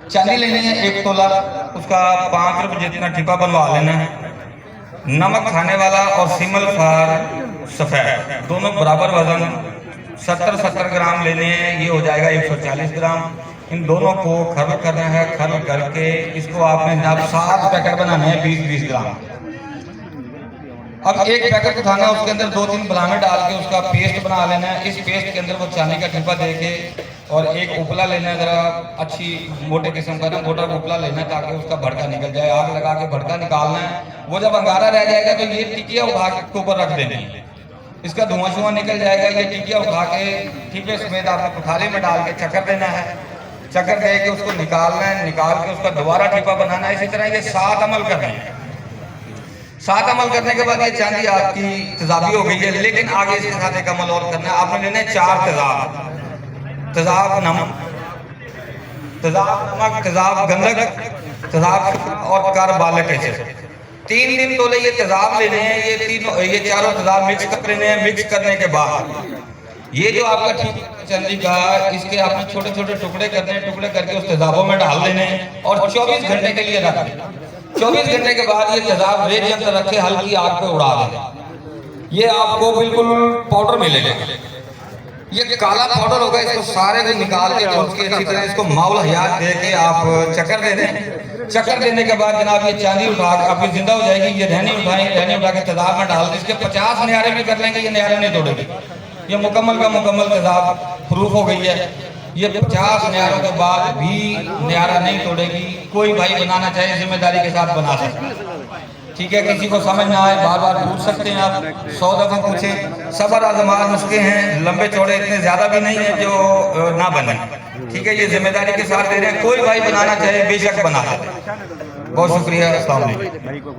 चांदी लेनी है 1 तोला, उसका 5 रुपये जितना टिपा बनवा लेना है। नमक खाने वाला और सिमल फार सफ़ेद दोनों बराबर वजन 70-70 ग्राम लेने हैं। ये हो जाएगा 140 ग्राम। इन दोनों को खर्ल करना है। खर्ल करके इसको आपने जनाब 7 पैकेट बनाने हैं 20-20 ग्राम। अब एक पैकेट उठाना है, उसके अंदर 2-3 बदामें डाल के उसका पेस्ट बना लेना है। इस पेस्ट के अंदर वो चांदी का टिब्बा दे के और एक उपला लेना है, जरा अच्छी मोटे किस्म का ना मोटा उपला लेना है ताकि उसका भड़का निकल जाए। आग लगा के भड़का निकालना है। वो जब अंगारा रह जाएगा तो ये टिकिया उठा के ऊपर रख देनी है। इसका धुआं शुआं निकल जाएगा। ये टिकिया उठा के टिब्बे समेत आपने पुथाली में डाल के चक्कर देना है। चक्कर दे के उसको निकालना है। निकाल के उसका दोबारा टिब्बा बनाना है। इसी तरह ये 7 अमल करने हैं। 7 अमल करने के बाद ये चांदी आपकी तेजाबी हो गई है। लेकिन आगे इसके साथ एक अमल और करना है। आपने लेना है 4 तेजाब। तेजाब नमक, तेजाब गंधक, तेजाब और कर बालक ऐसे 3 तोले ये तेजाब लेने हैं। ये चारों तेजाब मिक्स कर लेने हैं। मिक्स करने के बाद ये जो आपका चांदी का, इसके आपने छोटे छोटे टुकड़े करने हैं। टुकड़े करके उस तेजाबों में डाल देने हैं और 24 घंटे के लिए रख दें। 24 घंटे के बाद ये तेजाब रेत के अंदर रखे हल्की आग पे उड़ा दें। ये आपको बिल्कुल पाउडर मिलेगा। ये काला पाउडर होगा। इसको सारे को निकाल के उसके अच्छी तरह इसको माउल हयात दे के आप चक्कर दे दें। चक्कर देने के बाद जनाब ये चांदी उठा आपकी जिंदा हो जाएगी। ये रहनी उठाएं, रहनी उठा के तेजाब में डाल दें। इसके 50 न्यारे भी कर लेंगे, ये न्यारे नहीं तोड़ेगी। ये मुकम्मल का मुकम्मल तेजाब प्रूफ हो गई है। ये 50 न्यारों के बाद भी न्यारा नहीं तोड़ेगी। कोई भाई बनाना चाहे जिम्मेदारी के साथ बना सकता है। ठीक है, किसी को समझ ना आए बार बार पूछ सकते हैं आप, 100 दफा पूछें। सबर आजमाज नुस्खे हैं, लंबे चौड़े इतने ज्यादा भी नहीं है जो ना बने। ठीक है, ये जिम्मेदारी के साथ दे रहे हैं। कोई भाई बनाना चाहे बेशक बना सकते। बहुत शुक्रिया। अस्सलाम वालेकुम।